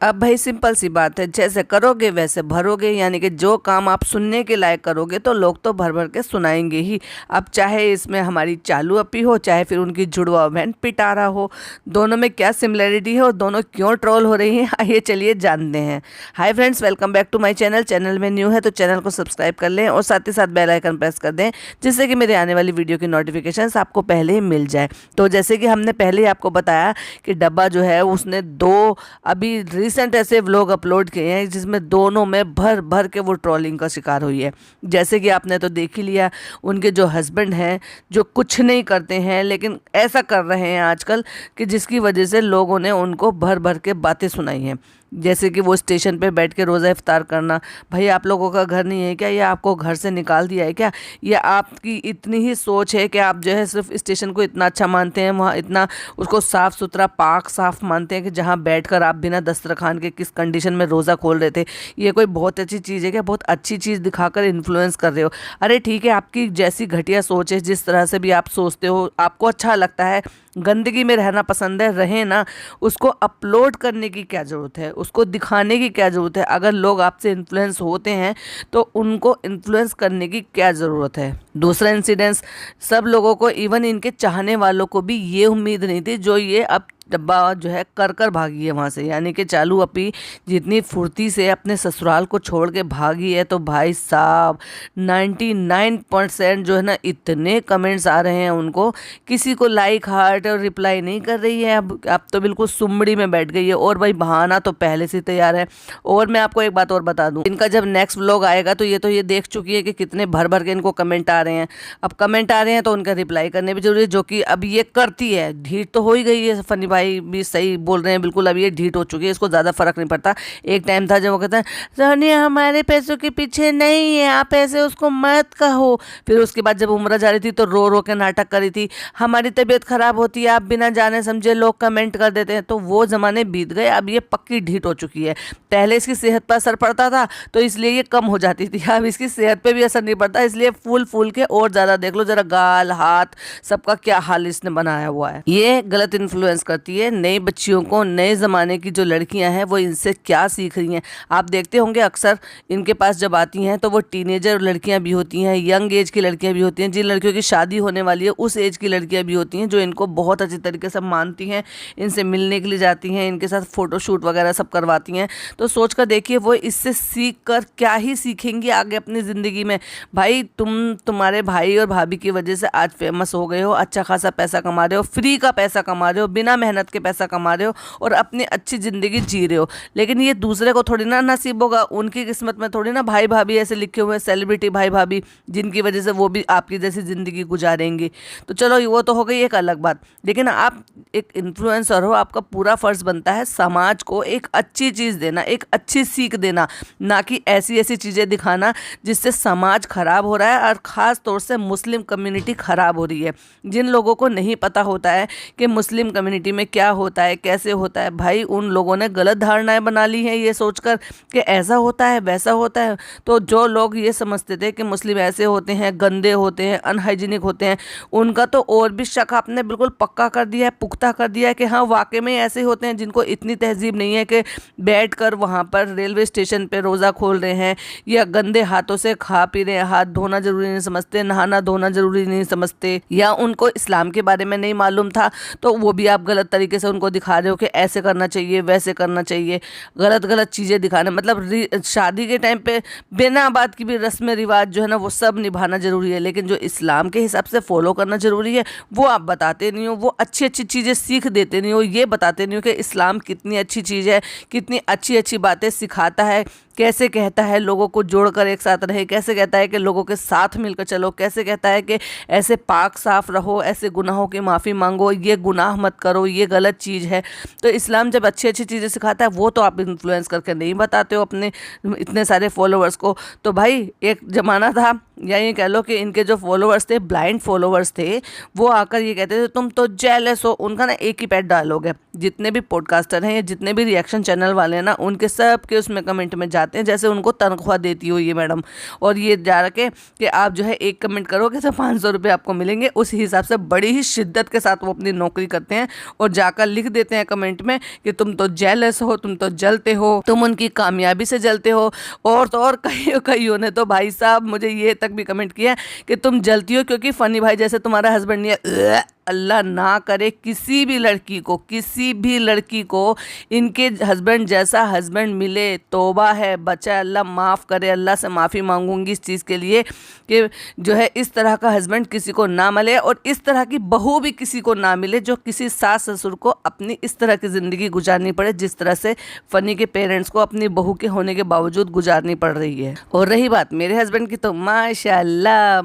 अब भाई सिंपल सी बात है, जैसे करोगे वैसे भरोगे, यानी कि जो काम आप सुनने के लायक करोगे तो लोग तो भर भर के सुनाएंगे ही। अब चाहे इसमें हमारी चालू अपी हो, चाहे फिर उनकी जुड़वा बहन पिटारा हो, दोनों में क्या सिमिलरिटी है और दोनों क्यों ट्रोल हो रही हैं, आइए चलिए जानते हैं। Hi friends, welcome back to my channel. Channel में न्यू है तो चैनल को सब्सक्राइब कर लें और साथ ही साथ बेल आइकन प्रेस कर दें, जिससे कि मेरे आने वाली वीडियो की नोटिफिकेशंस आपको पहले ही मिल जाए। तो जैसे कि हमने पहले ही आपको बताया कि डब्बा जो है उसने दो अभी रिसेंट ऐसे व्लॉग अपलोड किए हैं जिसमें दोनों में भर भर के वो ट्रोलिंग का शिकार हुई है। जैसे कि आपने तो देख ही लिया, उनके जो हस्बैंड हैं जो कुछ नहीं करते हैं लेकिन ऐसा कर रहे हैं आजकल कि जिसकी वजह से लोगों ने उनको भर भर के बातें सुनाई हैं। जैसे कि वो स्टेशन पे बैठ के रोज़ा इफ्तार करना। भाई आप लोगों का घर नहीं है क्या? या आपको घर से निकाल दिया है क्या? या आपकी इतनी ही सोच है कि आप जो है सिर्फ स्टेशन को इतना अच्छा मानते हैं, वहाँ इतना उसको साफ़ सुथरा पाक साफ़ मानते हैं कि जहाँ बैठकर आप बिना दस्तरखान के किस कंडीशन में रोज़ा खोल रहे थे, ये कोई बहुत अच्छी चीज़ है क्या? बहुत अच्छी चीज़ दिखाकर इन्फ्लुएंस कर रहे हो। अरे ठीक है, आपकी जैसी घटिया सोच है, जिस तरह से भी आप सोचते हो, आपको अच्छा लगता है, गंदगी में रहना पसंद है, रहे ना। उसको अपलोड करने की क्या ज़रूरत है? उसको दिखाने की क्या ज़रूरत है? अगर लोग आपसे इन्फ्लुएंस होते हैं तो उनको इन्फ्लुएंस करने की क्या ज़रूरत है? दूसरा इंसिडेंस, सब लोगों को, इवन इनके चाहने वालों को भी ये उम्मीद नहीं थी जो ये अब डब्बा जो है कर कर भागी है वहाँ से। यानी कि चालू अपी जितनी फुर्ती से अपने ससुराल को छोड़ के भागी है, तो भाई साहब 99% जो है ना, इतने कमेंट्स आ रहे हैं उनको, किसी को लाइक हार्ट और रिप्लाई नहीं कर रही है। अब तो बिल्कुल सुमड़ी में बैठ गई है। और भाई बहाना तो पहले से तैयार है। और मैं आपको एक बात और बता दूं, इनका जब नेक्स्ट व्लॉग आएगा तो ये देख चुकी है कि कितने भर भर के इनको कमेंट आ रहे हैं। अब कमेंट आ रहे हैं तो उनका रिप्लाई करने भी जरूरी है, जो कि अब ये करती है। ढीठ तो हो ही गई है, फनी भाई भी सही बोल रहे हैं बिल्कुल। अब ये ढीठ हो चुकी है, इसको ज़्यादा फर्क नहीं पड़ता। एक टाइम था जब वो कहता है सोनिया हमारे पैसों के पीछे नहीं है, आप ऐसे उसको मत कहो। फिर उसके बाद जब उम्र जा रही थी तो रो रो के नाटक करी थी, हमारी तबीयत खराब होती है, आप बिना जाने समझे लोग कमेंट कर देते हैं। तो वो ज़माने बीत गए, अब ये पक्की ढीठ हो चुकी है। पहले इसकी सेहत पर असर पड़ता था तो इसलिए ये कम हो जाती थी, अब इसकी सेहत पे भी असर नहीं पड़ता, इसलिए फूल फूल के और ज़्यादा देख लो जरा, गाल हाथ सबका क्या हाल इसने बनाया हुआ है। ये गलत इन्फ्लुएंस करती है नई बच्चियों को। नए ज़माने की जो लड़कियां हैं वो इनसे क्या सीख रही हैं? आप देखते होंगे अक्सर इनके पास जब आती हैं तो वो टीनेजर लड़कियां भी होती हैं, यंग एज की लड़कियां भी होती हैं, जिन लड़कियों की शादी होने वाली है उस एज की लड़कियां भी होती हैं, जो इनको बहुत अच्छी तरीके से मानती हैं, इनसे मिलने के लिए जाती हैं, इनके साथ फ़ोटोशूट वगैरह सब करवाती हैं। तो सोच कर देखिए वो इससे सीख कर क्या ही सीखेंगी आगे अपनी ज़िंदगी में। भाई तुम्हारे भाई और भाभी की वजह से आज फेमस हो गए हो, अच्छा खासा पैसा कमा रहे हो, फ्री का पैसा कमा रहे हो, बिना मेहनत के पैसा कमा रहे हो और अपनी अच्छी ज़िंदगी जी रहे हो। लेकिन ये दूसरे को थोड़ी ना नसीब होगा, उनकी किस्मत में थोड़ी ना भाई भाभी ऐसे लिखे हुए हैं, सेलिब्रिटी भाई भाभी, जिनकी वजह से वो भी आपकी जैसी ज़िंदगी गुजारेंगे। तो चलो वो तो हो गई एक अलग बात, लेकिन आप एक इन्फ्लुएंसर हो, आपका पूरा फ़र्ज़ बनता है समाज को एक अच्छी चीज़ देना, एक अच्छी सीख देना, ना कि ऐसी ऐसी चीज़ें दिखाना जिससे समाज ख़राब हो रहा है और ख़ास तौर से मुस्लिम कम्युनिटी ख़राब हो रही है। जिन लोगों को नहीं पता होता है कि मुस्लिम कम्युनिटी में क्या होता है, कैसे होता है, भाई उन लोगों ने गलत धारणाएं बना ली हैं ये सोचकर कि ऐसा होता है वैसा होता है। तो जो लोग ये समझते थे कि मुस्लिम ऐसे होते हैं, गंदे होते हैं, अनहाइजीनिक होते हैं, उनका तो और भी शक आपने बिल्कुल पक्का कर दिया है, पुख्ता कर दिया है कि हाँ वाकई में ऐसे होते हैं, जिनको इतनी तहजीब नहीं है कि बैठकर वहाँ पर रेलवे स्टेशन पर रोज़ा खोल रहे हैं या गंदे हाथों से खा पी रहे हैं। हाथ धोना जरूरी नहीं समझते, नहाना धोना जरूरी नहीं समझते, या उनको इस्लाम के बारे में नहीं मालूम था तो वो भी आप गलत तरीके से उनको दिखा रहे हो कि ऐसे करना चाहिए वैसे करना चाहिए। गलत गलत चीज़ें दिखाना, मतलब शादी के टाइम पे बिना बात की भी रस्म रिवाज जो है ना वो सब निभाना ज़रूरी है, लेकिन जो इस्लाम के हिसाब से फॉलो करना ज़रूरी है वो आप बताते नहीं हो। वो अच्छी अच्छी चीज़ें सीख देते नहीं हो, ये बताते नहीं हो कि इस्लाम कितनी अच्छी चीज़ है, कितनी अच्छी अच्छी बातें सिखाता है, कैसे कहता है लोगों को जोड़कर एक साथ रहे, कैसे कहता है कि लोगों के साथ मिलकर चलो, कैसे कहता है कि ऐसे पाक साफ रहो, ऐसे गुनाहों की माफ़ी मांगो, ये गुनाह मत करो, ये गलत चीज़ है। तो इस्लाम जब अच्छी अच्छी चीज़ें सिखाता है वो तो आप इन्फ्लुएंस करके नहीं बताते हो अपने इतने सारे फॉलोअर्स को। तो भाई एक ज़माना था या ये कह लो कि इनके जो फॉलोअर्स थे, ब्लाइंड फॉलोअर्स थे, वो आकर ये कहते थे तुम तो जेलस हो। उनका ना एक ही पैट डायलॉग है, जितने भी पॉडकास्टर हैं या जितने भी रिएक्शन चैनल वाले हैं ना, उनके सब के उसमें कमेंट में जाते हैं जैसे उनको तनख्वाह देती हो ये मैडम, और ये जा रखे कि आप जो है एक कमेंट करोगे तो 500 रुपये आपको मिलेंगे। उस हिसाब से बड़ी ही शिद्दत के साथ वो अपनी नौकरी करते हैं और जाकर लिख देते हैं कमेंट में कि तुम तो जेलस हो, तुम तो जलते हो, तुम उनकी कामयाबी से जलते हो। और तो और कईयों ने तो भाई साहब मुझे ये तक भी कमेंट किया कि तुम जलती हो क्योंकि फनी भाई जैसे तुम्हारा हस्बैंड नहीं है। अल्लाह ना करे किसी भी लड़की को इनके हस्बैंड जैसा हस्बैंड मिले। तौबा है, बचा अल्लाह, माफ़ करे। अल्लाह से माफ़ी मांगूंगी इस चीज़ के लिए कि जो है इस तरह का हस्बैंड किसी को ना मिले और इस तरह की बहू भी किसी को ना मिले जो किसी सास ससुर को अपनी इस तरह की ज़िंदगी गुजारनी पड़े जिस तरह से फ़नी के पेरेंट्स को अपनी बहू के होने के बावजूद गुजारनी पड़ रही है। और रही बात मेरे हस्बैंड की, तो माशाल्लाह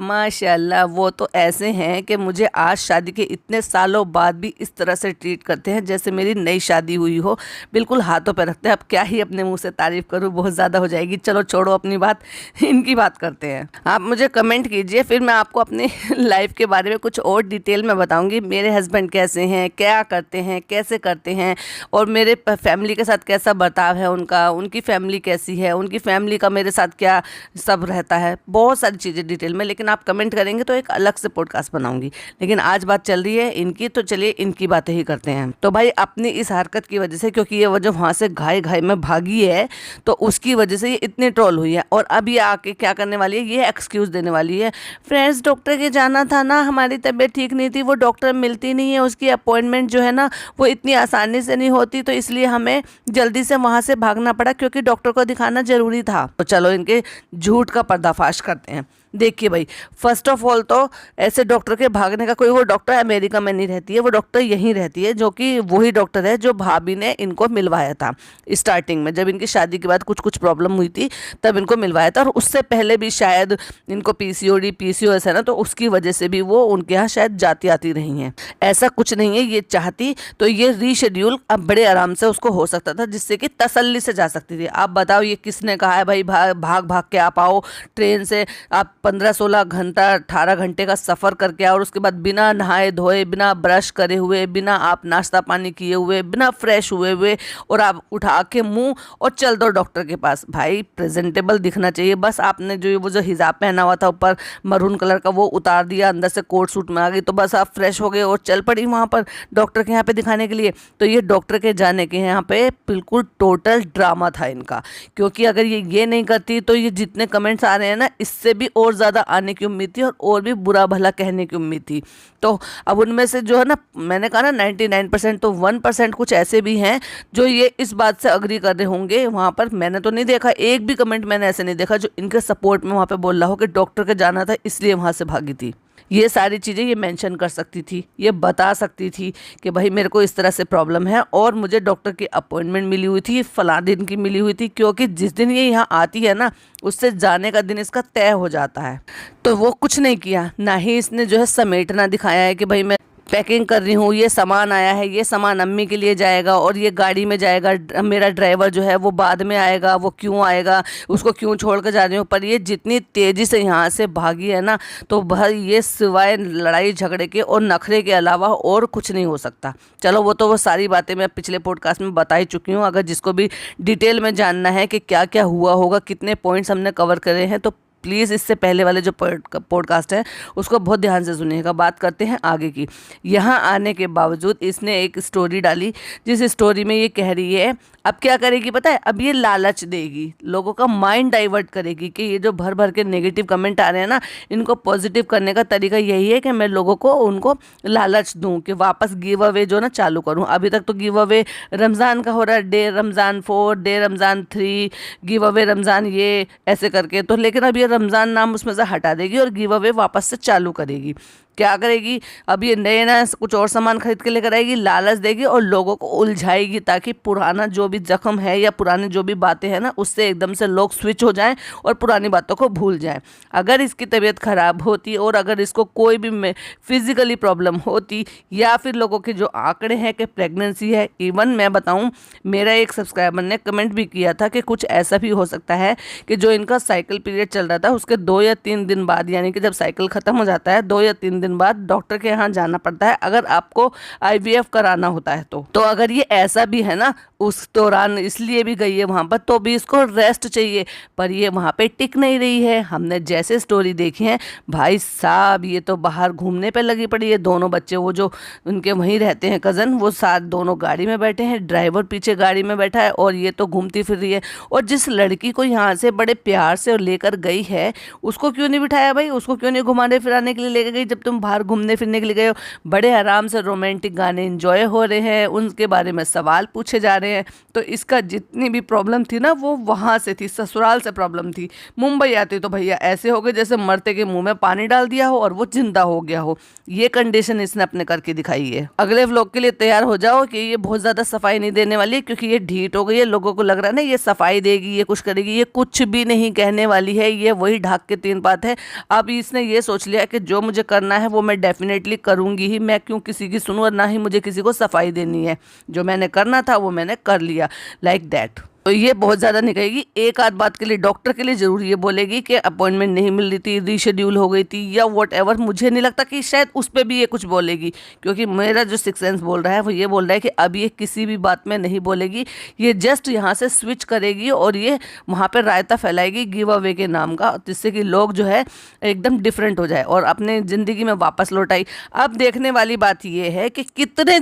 वो तो ऐसे हैं कि मुझे आज शादी के इतने सालों बाद भी इस तरह से ट्रीट करते हैं जैसे मेरी नई शादी हुई हो। बिल्कुल हाथों पे रखते हैं। अब क्या ही अपने मुंह से तारीफ करूं, बहुत ज़्यादा हो जाएगी। चलो छोड़ो अपनी बात, इनकी बात करते हैं। आप मुझे कमेंट कीजिए, फिर मैं आपको अपनी लाइफ के बारे में कुछ और डिटेल में बताऊंगी। मेरे हस्बैंड कैसे हैं, क्या करते हैं, कैसे करते हैं, और मेरे फैमिली के साथ कैसा बर्ताव है उनका, उनकी फैमिली कैसी है, उनकी फैमिली का मेरे साथ क्या सब रहता है, बहुत सारी चीज़ें डिटेल में। लेकिन आप कमेंट करेंगे तो एक अलग से पॉडकास्ट बनाऊंगी। लेकिन आज बात चल रही है इनकी, तो चलिए इनकी बातें ही करते हैं। तो भाई अपनी इस हरकत की वजह से, क्योंकि ये वजह वहाँ से घाई में भागी है, तो उसकी वजह से ये इतनी ट्रोल हुई है। और अब ये आके क्या करने वाली है, ये एक्सक्यूज़ देने वाली है, फ्रेंड्स डॉक्टर के जाना था ना, हमारी तबीयत ठीक नहीं थी, वो डॉक्टर मिलती नहीं है, उसकी अपॉइंटमेंट जो है ना वो इतनी आसानी से नहीं होती, तो इसलिए हमें जल्दी से वहाँ से भागना पड़ा क्योंकि डॉक्टर को दिखाना ज़रूरी था। तो चलो इनके झूठ का पर्दाफाश करते हैं। देखिए भाई, फर्स्ट ऑफ ऑल तो ऐसे डॉक्टर के भागने का कोई, वो डॉक्टर अमेरिका में नहीं रहती है, वो डॉक्टर यहीं रहती है, जो कि वही डॉक्टर है जो भाभी ने इनको मिलवाया था स्टार्टिंग में, जब इनकी शादी के बाद कुछ प्रॉब्लम हुई थी तब इनको मिलवाया था। और उससे पहले भी शायद इनको PCOS है ना, तो उसकी वजह से भी वो उनके यहाँ शायद जाती आती रही हैं। ऐसा कुछ नहीं है, ये चाहती तो ये रीशेड्यूल अब बड़े आराम से उसको हो सकता था, जिससे कि तसल्ली से जा सकती थी। आप बताओ ये किसने कहा है भाई भाग के आप आओ ट्रेन से, आप 15-16 घंटा 18 घंटे का सफ़र करके आओ और उसके बाद बिना नहाए धोए, बिना ब्रश करे हुए, बिना आप नाश्ता पानी किए हुए, बिना फ्रेश हुए और आप उठा के मुंह और चल दो डॉक्टर के पास। भाई प्रेजेंटेबल दिखना चाहिए। बस आपने जो हिजाब पहना हुआ था ऊपर मरून कलर का वो उतार दिया, अंदर से कोट सूट में आ गई, तो बस आप फ्रेश हो गए और चल पड़ी वहाँ पर डॉक्टर के यहाँ पे दिखाने के लिए। तो ये डॉक्टर के जाने के यहाँ पे बिल्कुल टोटल ड्रामा था इनका, क्योंकि अगर ये नहीं करती तो ये जितने कमेंट्स आ रहे हैं ना, इससे भी और ज़्यादा आने की उम्मीद थी और भी बुरा भला कहने की उम्मीद थी। तो अब उनमें से जो है ना, मैंने कहा ना 99%, तो 1% कुछ ऐसे भी हैं जो ये इस बात से अग्री कर रहे होंगे। वहाँ पर मैंने तो नहीं देखा, एक भी कमेंट मैंने ऐसे नहीं देखा जो इनके सपोर्ट में वहाँ पे बोल रहा हो कि डॉक्टर के जाना था इसलिए वहाँ से भागी थी। ये सारी चीज़ें ये मेंशन कर सकती थी, ये बता सकती थी कि भाई मेरे को इस तरह से प्रॉब्लम है और मुझे डॉक्टर की अपॉइंटमेंट मिली हुई थी, फलां दिन की मिली हुई थी, क्योंकि जिस दिन ये यहाँ आती है ना उससे जाने का दिन इसका तय हो जाता है। तो वो कुछ नहीं किया, ना ही इसने जो है समेटना दिखाया है कि भाई मैं पैकिंग कर रही हूँ, ये सामान आया है, ये सामान अम्मी के लिए जाएगा और ये गाड़ी में जाएगा, मेरा ड्राइवर जो है वो बाद में आएगा, वो क्यों आएगा, उसको क्यों छोड़ कर जा रही हूँ। पर ये जितनी तेज़ी से यहाँ से भागी है ना, तो भाई ये सिवाय लड़ाई झगड़े के और नखरे के अलावा और कुछ नहीं हो सकता। चलो वो सारी बातें मैं पिछले पॉडकास्ट में बता ही चुकी हूँ। अगर जिसको भी डिटेल में जानना है कि क्या क्या हुआ होगा, कितने पॉइंट्स हमने कवर करे हैं, तो प्लीज़ इससे पहले वाले जो पॉडकास्ट है उसको बहुत ध्यान से सुनिएगा। बात करते हैं आगे की। यहाँ आने के बावजूद इसने एक स्टोरी डाली, जिस स्टोरी में ये कह रही है अब क्या करेगी पता है, अब ये लालच देगी, लोगों का माइंड डाइवर्ट करेगी कि ये जो भर भर के नेगेटिव कमेंट आ रहे हैं ना, इनको पॉजिटिव करने का तरीका यही है कि मैं लोगों को उनको लालच दूँ कि वापस गिव अवे जो ना चालू करूँ। अभी तक तो गिव अवे रमज़ान का हो रहा है, day Ramzan 4, day Ramzan 3, give away Ramzan ये ऐसे करके, तो लेकिन अब ये रमज़ान नाम उसमें से हटा देगी और गिव अवे वापस से चालू करेगी। क्या करेगी, अब ये नए नया कुछ और सामान खरीद के लेकर आएगी, लालच देगी और लोगों को उलझाएगी, ताकि पुराना जो भी जख्म है या पुरानी जो भी बातें हैं ना, उससे एकदम से लोग स्विच हो जाएं और पुरानी बातों को भूल जाएं। अगर इसकी तबीयत खराब होती और अगर इसको कोई भी फिजिकली प्रॉब्लम होती, या फिर लोगों के जो आंकड़े हैं कि प्रेगनेंसी है, इवन मैं बताऊं, मेरा एक सब्सक्राइबर ने कमेंट भी किया था कि कुछ ऐसा भी हो सकता है कि जो इनका साइकिल पीरियड चल रहा था उसके 2 या 3 दिन बाद, यानी कि जब साइकिल खत्म हो जाता है 2 या 3 दिन बाद डॉक्टर के यहाँ जाना पड़ता है अगर आपको IVF कराना होता है। तो अगर ये ऐसा भी है ना, उस दौरान इसलिए भी गई है वहाँ पर, तो भी इसको रेस्ट चाहिए, पर ये वहाँ पे टिक नहीं रही है। हमने जैसे स्टोरी देखी है, भाई साहब ये तो बाहर घूमने पे लगी पड़ी है। दोनों बच्चे वो जो उनके वहीं रहते हैं कज़न, वो साथ दोनों गाड़ी में बैठे हैं, ड्राइवर पीछे गाड़ी में बैठा है और ये तो घूमती फिर रही है। और जिस लड़की को यहाँ से बड़े प्यार से लेकर गई है, उसको क्यों नहीं बिठाया भाई, उसको क्यों नहीं घुमाने फिराने के लिए लेकर गई? जब तुम बाहर घूमने फिरने के लिए गए हो, बड़े आराम से रोमांटिक गाने एंजॉय हो रहे हैं, उनके बारे में सवाल पूछे जा रहे हैं। तो इसका जितनी भी प्रॉब्लम थी ना, वो वहाँ से थी, ससुराल से प्रॉब्लम थी। मुंबई आती तो भैया ऐसे हो गए जैसे मरते के मुंह में पानी डाल दिया हो और वो जिंदा हो गया हो। ये कंडीशन इसने अपने करके दिखाई है। अगले व्लॉग के लिए तैयार हो जाओ कि ये बहुत ज़्यादा सफाई नहीं देने वाली, क्योंकि ये ढीठ हो गई है। लोगों को लग रहा है ना ये सफाई देगी, ये कुछ करेगी, ये कुछ भी नहीं कहने वाली है। ये वही ढाक के 3 बात है। अब इसने ये सोच लिया कि जो मुझे करना है वो मैं डेफिनेटली करूँगी ही, मैं क्यों किसी की सुनूँ, और ना ही मुझे किसी को सफाई देनी है। जो मैंने करना था वो मैंने कर लिया, लाइक दैट। तो ये बहुत ज़्यादा नहीं कहेगी। एक आध बात के लिए डॉक्टर के लिए ज़रूर ये बोलेगी कि अपॉइंटमेंट नहीं मिल रही थी, रीशेड्यूल हो गई थी या वॉट एवर। मुझे नहीं लगता कि शायद उस पर भी ये कुछ बोलेगी, क्योंकि मेरा जो सिक्स सेंस बोल रहा है वो ये बोल रहा है कि अब ये किसी भी बात में नहीं बोलेगी। ये जस्ट यहाँ से स्विच करेगी और ये वहाँ पर रायता फैलाएगी गिव अवे के नाम का, जिससे कि लोग जो है एकदम डिफरेंट हो जाए और अपने ज़िंदगी में वापस लौट आई। अब देखने वाली बात ये है कि कितने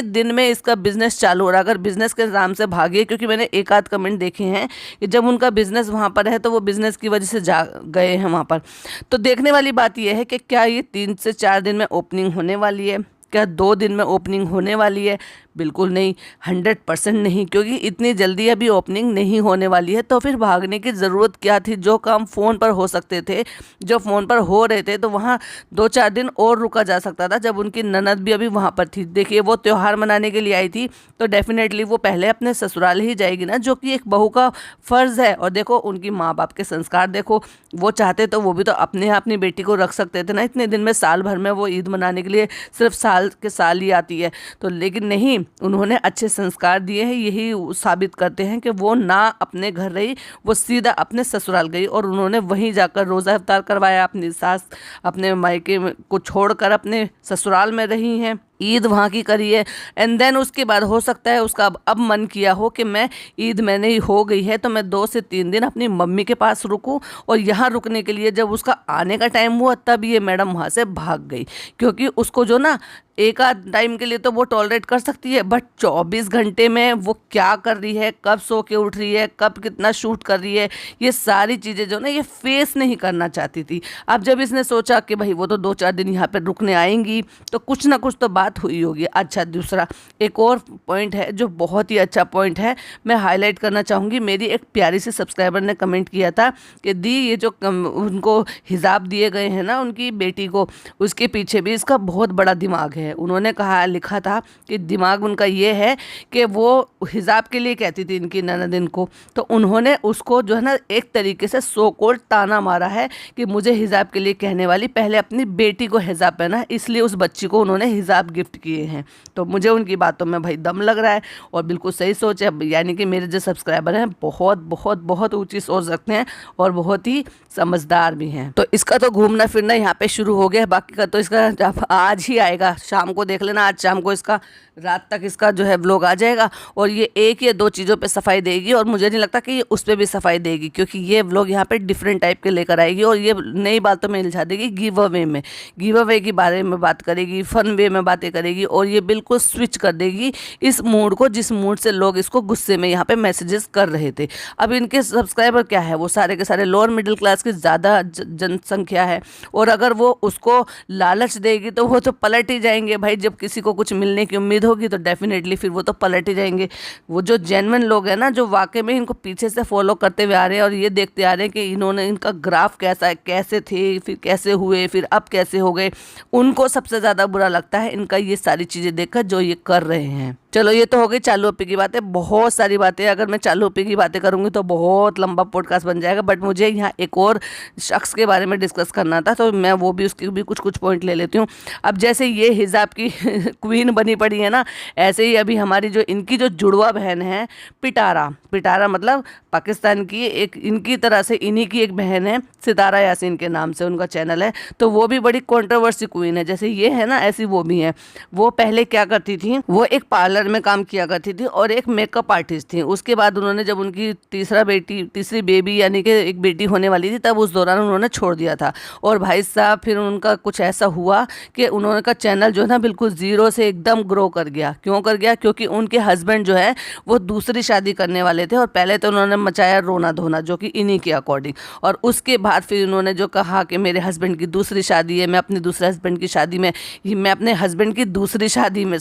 दिन में इसका बिजनेस चालू हो रहा है। अगर बिजनेस के नाम से भागे, क्योंकि मैंने एक आध कमेंट देखे हैं कि जब उनका बिजनेस वहाँ पर है तो वो बिजनेस की वजह से जा गए हैं वहाँ पर। तो देखने वाली बात यह है कि क्या ये 3 से 4 दिन में ओपनिंग होने वाली है, क्या 2 दिन में ओपनिंग होने वाली है? बिल्कुल नहीं, 100% नहीं, क्योंकि इतनी जल्दी अभी ओपनिंग नहीं होने वाली है। तो फिर भागने की ज़रूरत क्या थी? जो काम फ़ोन पर हो सकते थे, जो फ़ोन पर हो रहे थे, तो वहाँ 2-4 दिन और रुका जा सकता था, जब उनकी ननद भी अभी वहाँ पर थी। देखिए वो त्यौहार मनाने के लिए आई थी, तो डेफिनेटली वो पहले अपने ससुराल ही जाएगी ना, जो कि एक बहू का फ़र्ज़ है। और देखो उनकी माँ बाप के संस्कार देखो, वो चाहते तो वो भी तो अपने यहाँ अपनी बेटी को रख सकते थे ना इतने दिन में। साल भर में वो ईद मनाने के लिए सिर्फ साल के साल ही आती है, तो लेकिन नहीं, उन्होंने अच्छे संस्कार दिए हैं। यही साबित करते हैं कि वो ना अपने घर रही, वो सीधा अपने ससुराल गई और उन्होंने वहीं जाकर रोज़ा इफ्तार करवाया। अपनी सास अपने मायके को छोड़कर अपने ससुराल में रही हैं, ईद वहाँ की करी है। एंड देन उसके बाद हो सकता है उसका अब मन किया हो कि मैं ईद मैंने हो गई है तो मैं 2 से 3 दिन अपनी मम्मी के पास रुकूं, और यहाँ रुकने के लिए जब उसका आने का टाइम हुआ तब ये मैडम वहाँ से भाग गई। क्योंकि उसको जो ना एक आध टाइम के लिए तो वो टॉलरेट कर सकती है, बट 24 घंटे में वो क्या कर रही है, कब सो के उठ रही है, कब कितना शूट कर रही है, ये सारी चीज़ें जो ना ये फेस नहीं करना चाहती थी। अब जब इसने सोचा कि भाई वो तो 2-4 दिन यहाँ पर रुकने आएंगी तो कुछ ना कुछ तो बात हुई होगी। अच्छा, दूसरा एक और पॉइंट है जो बहुत ही अच्छा पॉइंट है, मैं हाईलाइट करना चाहूँगी। मेरी एक प्यारी सी सब्सक्राइबर ने कमेंट किया था कि दी ये जो उनको हिजाब दिए गए हैं ना उनकी बेटी को, उसके पीछे भी इसका बहुत बड़ा दिमाग है। उन्होंने कहा, लिखा था कि दिमाग उनका ये है कि वो हिजाब के लिए कहती थी इनकी ननदिन को, तो उन्होंने उसको जो है ना एक तरीके से सो कॉल्ड ताना मारा है कि मुझे हिजाब के लिए कहने वाली, पहले अपनी बेटी को हिजाब पहना, इसलिए उस बच्ची को उन्होंने हिजाब गिफ्ट किए हैं। तो मुझे उनकी बातों में भाई दम लग रहा है और बिल्कुल सही सोच है। यानी कि मेरे जो सब्सक्राइबर हैं बहुत बहुत बहुत ऊंची सोच रखते हैं और बहुत ही समझदार भी हैं। तो इसका तो घूमना फिरना यहाँ पे शुरू हो गया, बाकी का तो इसका आज ही आएगा, शाम को देख लेना। आज शाम को इसका रात तक इसका जो है व्लॉग आ जाएगा और ये 1 या 2 चीज़ों पे सफाई देगी और मुझे नहीं लगता कि ये उस पर भी सफाई देगी, क्योंकि ये व्लॉग यहाँ पे डिफरेंट टाइप के लेकर आएगी और ये नई बातों में इल्झा देगी। गिव अवे में, गिव अवे के बारे में बात करेगी, फन वे में बातें बातें करेगी और ये बिल्कुल स्विच कर देगी इस मूड को, जिस मूड से लोग इसको गुस्से में यहाँ पे मैसेजेस कर रहे थे। अब इनके सब्सक्राइबर क्या है, वो सारे के सारे लोअर मिडिल क्लास की ज़्यादा जनसंख्या है, और अगर वो उसको लालच देगी तो वो तो पलट ही जाएंगे भाई। जब किसी को कुछ मिलने की उम्मीद होगी तो डेफिनेटली फिर वो तो पलट ही जाएंगे। वो जो जेन्युइन लोग हैं ना, जो वाकई में इनको पीछे से फॉलो करते हुए आ रहे हैं और ये देखते आ रहे हैं कि इन्होंने, इनका ग्राफ कैसा है, कैसे थे, फिर कैसे हुए, फिर अब कैसे हो गए, उनको सबसे ज़्यादा बुरा लगता है इनका ये सारी चीज़ें देखकर जो ये कर रहे हैं। चलो ये तो हो गई चालू अप्पी की बातें। बहुत सारी बातें, अगर मैं चालू अप्पी की बातें करूंगी तो बहुत लंबा पॉडकास्ट बन जाएगा, बट मुझे यहाँ एक और शख्स के बारे में डिस्कस करना था, तो मैं वो भी, उसकी भी कुछ पॉइंट ले लेती हूँ। अब जैसे ये हिजाब की क्वीन बनी पड़ी है ना, ऐसे ही अभी हमारी जो इनकी जो जुड़वा बहन है पिटारा, पिटारा मतलब पाकिस्तान की एक, इनकी तरह से इन्हीं की एक बहन है, सितारा यासीन के नाम से उनका चैनल है, तो वो भी बड़ी कंट्रोवर्सी क्वीन है। जैसे ये है ना, ऐसी वो भी है। वो पहले क्या करती थी, वो एक पार्लर में काम किया करती थी और एक मेकअप आर्टिस्ट थी। उसके बाद उन्होंने, जब उनकी तीसरी बेबी यानी कि एक बेटी होने वाली थी, तब उस दौरान उन्होंने छोड़ दिया था। और भाई साहब फिर उनका कुछ ऐसा हुआ कि उन्होंने का चैनल जो है ना बिल्कुल ज़ीरो से एकदम ग्रो कर गया। क्यों कर गया? क्योंकि उनके हस्बैंड जो है वो दूसरी शादी करने वाले थे, और पहले तो उन्होंने मचाया रोना धोना, जो कि इन्हीं के अकॉर्डिंग। और उसके बाद फिर उन्होंने जो कहा कि मेरे हस्बैंड की दूसरी शादी है, मैं अपने दूसरे हस्बैंड की शादी में, मैं अपने हस्बैंड की दूसरी शादी में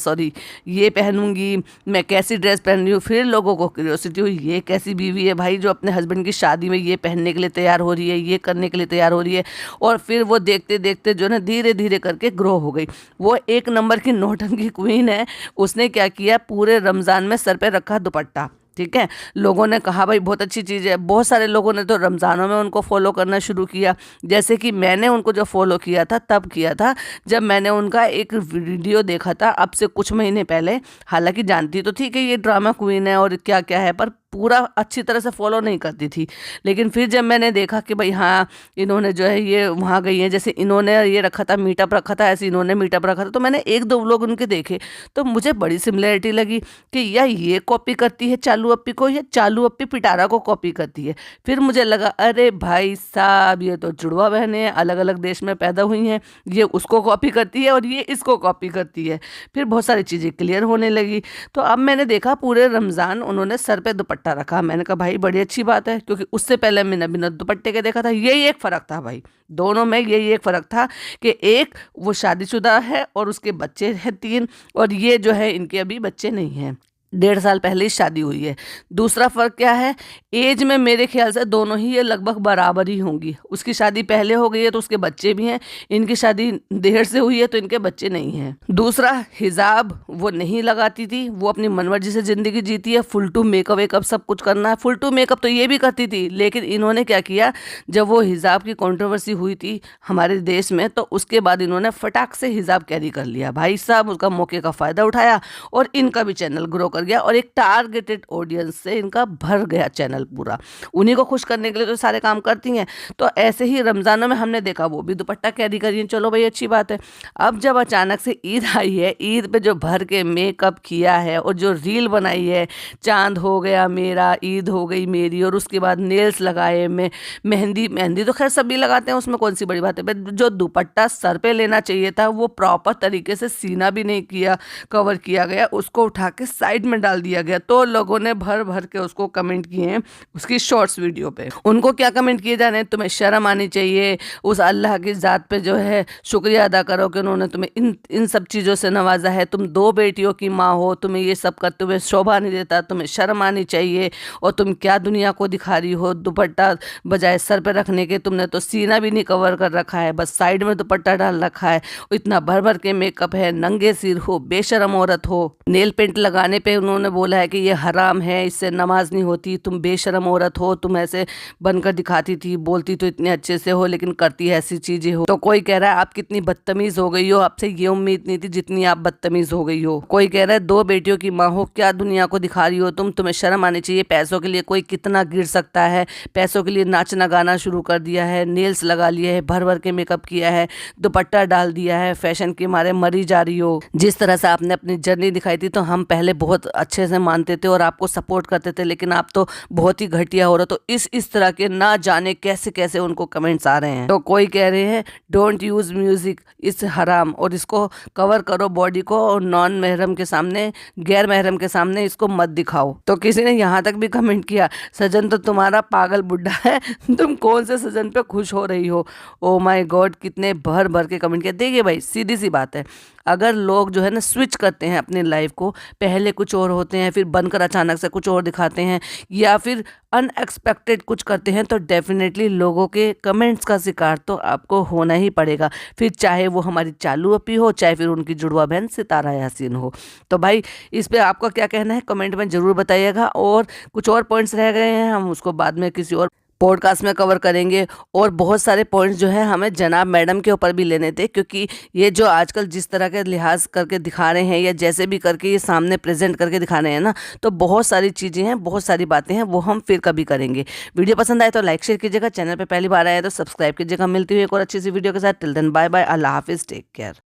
ये पहनूंगी, मैं कैसी ड्रेस पहन रही हूँ। फिर लोगों को क्यूरियोसिटी हुई, ये कैसी बीवी है भाई जो अपने हस्बैंड की शादी में ये पहनने के लिए तैयार हो रही है, ये करने के लिए तैयार हो रही है। और फिर वो देखते देखते जो है धीरे धीरे करके ग्रो हो गई। वो एक नंबर की नौटंकी क्वीन है। उसने क्या किया, पूरे रमज़ान में सर पे रखा दुपट्टा, ठीक है। लोगों ने कहा भाई बहुत अच्छी चीज़ है। बहुत सारे लोगों ने तो रमज़ानों में उनको फॉलो करना शुरू किया। जैसे कि मैंने उनको जो फॉलो किया था तब किया था जब मैंने उनका एक वीडियो देखा था, अब से कुछ महीने पहले। हालांकि जानती तो थी कि ये ड्रामा क्वीन है और क्या क्या है, पर पूरा अच्छी तरह से फॉलो नहीं करती थी। लेकिन फिर जब मैंने देखा कि भाई हाँ, इन्होंने जो है ये वहाँ गई हैं, जैसे इन्होंने ये रखा था, मीटअप रखा था, ऐसे इन्होंने मीटअप रखा था, तो मैंने एक दो व्लॉग उनके देखे तो मुझे बड़ी सिमिलरिटी लगी कि या ये कॉपी करती है चालू अप्पी को, या चालू अप्पी पिटारा को कॉपी करती है। फिर मुझे लगा अरे भाई साहब, ये तो जुड़वा बहनें हैं, अलग अलग देश में पैदा हुई हैं, ये उसको कॉपी करती है और ये इसको कॉपी करती है। फिर बहुत सारी चीज़ें क्लियर होने लगी। तो अब मैंने देखा पूरे रमज़ान उन्होंने सर पे दुपट्टा रखा। मैंने कहा भाई बड़ी अच्छी बात है, क्योंकि उससे पहले मैंने बिना दुपट्टे के देखा था। यही एक फ़र्क था भाई, दोनों में यही एक फ़र्क था कि एक वो शादीशुदा है और उसके बच्चे हैं 3, और ये जो है इनके अभी बच्चे नहीं हैं, 1.5 साल पहले ही शादी हुई है। दूसरा फ़र्क क्या है, एज में मेरे ख्याल से दोनों ही ये लगभग बराबर ही होंगी। उसकी शादी पहले हो गई है तो उसके बच्चे भी हैं, इनकी शादी देर से हुई है तो इनके बच्चे नहीं हैं। दूसरा, हिजाब वो नहीं लगाती थी, वो अपनी मनमर्जी से ज़िंदगी जीती है। फुल टू मेकअप वेकअप सब कुछ करना है। फुल टू मेकअप तो ये भी करती थी, लेकिन इन्होंने क्या किया, जब वो हिजाब की कंट्रोवर्सी हुई थी हमारे देश में, तो उसके बाद इन्होंने फटाक से हिजाब कैरी कर लिया। भाई साहब उसका मौके का फ़ायदा उठाया और इनका भी चैनल ग्रो कर गया, और एक टारगेटेड ऑडियंस से इनका भर गया चैनल पूरा। उन्हीं को खुश करने के लिए तो सारे काम करती हैं। तो ऐसे ही रमज़ानों में हमने देखा वो भी दुपट्टा कैरी करी है, चलो भाई अच्छी बात है। अब जब अचानक से ईद आई है, ईद पे जो भर के मेकअप किया है और जो रील बनाई है, चांद हो गया मेरा, ईद हो गई मेरी, और उसके बाद नेल्स लगाए, मेहंदी तो खैर सभी लगाते हैं, उसमें कौन सी बड़ी बात है। बट जो दुपट्टा सर पे लेना चाहिए था वो प्रॉपर तरीके से सीना भी नहीं किया, कवर किया गया, उसको उठा के साइड में डाल दिया गया। तो लोगों ने भर भर के उसको कमेंट किए हैं उसकी शॉर्ट्स वीडियो पे। उनको क्या कमेंट किए जा रहे हैं, तुम्हें शर्म आनी चाहिए, उस अल्लाह की ज़ात पे जो है शुक्रिया अदा करो कि उन्होंने तुम्हें इन सब चीज़ों से नवाजा है। तुम 2 बेटियों की माँ हो, तुम्हें ये सब करते हुए शोभा नहीं देता, तुम्हें शर्म आनी चाहिए। और तुम क्या दुनिया को दिखा रही हो, दुपट्टा बजाय सर पे रखने के तुमने तो सीना भी नहीं कवर कर रखा है, बस साइड में दुपट्टा डाल रखा है। इतना भर भर के मेकअप है, नंगे सिर हो, बेशरम औरत हो। नेल पेंट लगाने पे उन्होंने बोला है कि ये हराम है, इससे नमाज नहीं होती, तुम बेशरम औरत हो, तुम ऐसे बनकर दिखाती थी, बोलती तो इतने अच्छे से हो लेकिन करती ऐसी चीजें हो। तो कोई कह रहा है आप कितनी बदतमीज हो गई हो, आपसे ये उम्मीद नहीं थी जितनी आप बदतमीज हो गई हो। कोई कह रहा है 2 बेटियों की माँ हो, क्या दुनिया को दिखा रही हो तुम, तुम्हें शर्म आनी चाहिए। पैसों के लिए कोई कितना गिर सकता है, पैसों के लिए नाचना गाना शुरू कर दिया है, नेल्स लगा लिए है, भर भर के मेकअप किया है, दुपट्टा डाल दिया है, फैशन के मारे मरी जा रही हो। जिस तरह से आपने अपनी जर्नी दिखाई थी तो हम पहले बहुत बहुत अच्छे से मानते थे और आपको सपोर्ट करते थे, लेकिन आप तो बहुत ही घटिया हो रहे हो। तो इस तरह के ना जाने कैसे कैसे उनको कमेंट्स आ रहे हैं। तो कोई कह रहे हैं डोंट यूज म्यूजिक, इस हराम, और इसको कवर करो बॉडी को, और नॉन महरम के सामने, गैर महरम के सामने इसको मत दिखाओ। तो किसी ने यहाँ तक भी कमेंट किया, सजन तो तुम्हारा पागल बुड्ढा है, तुम कौन से सजन पे खुश हो रही हो। ओ माय गॉड, कितने भर भर के कमेंट किए। देखिए भाई, सीधी सी बात है, अगर लोग जो है ना स्विच करते हैं अपनी लाइफ को, पहले कुछ और होते हैं, फिर बनकर अचानक से कुछ और दिखाते हैं, या फिर अनएक्सपेक्टेड कुछ करते हैं, तो डेफिनेटली लोगों के कमेंट्स का शिकार तो आपको होना ही पड़ेगा। फिर चाहे वो हमारी चालू अपी हो, चाहे फिर उनकी जुड़वा बहन सितारा यासीन हो। तो भाई इस पे आपका क्या कहना है कमेंट में ज़रूर बताइएगा। और कुछ और पॉइंट्स रह गए हैं, हम उसको बाद में किसी और पॉडकास्ट में कवर करेंगे। और बहुत सारे पॉइंट्स जो है हमें जनाब मैडम के ऊपर भी लेने थे, क्योंकि ये जो आजकल जिस तरह के लिहाज करके दिखा रहे हैं, या जैसे भी करके ये सामने प्रेजेंट करके दिखा रहे हैं ना, तो बहुत सारी चीज़ें हैं, बहुत सारी बातें हैं, वो हम फिर कभी करेंगे। वीडियो पसंद आए तो लाइक शेयर कीजिएगा, चैनल पर पहली बार आए तो सब्सक्राइब कीजिएगा। मिलती हुई एक और अच्छी सी वीडियो के साथ। टिल देन बाय बाय, अल्लाह हाफिज़, टेक केयर।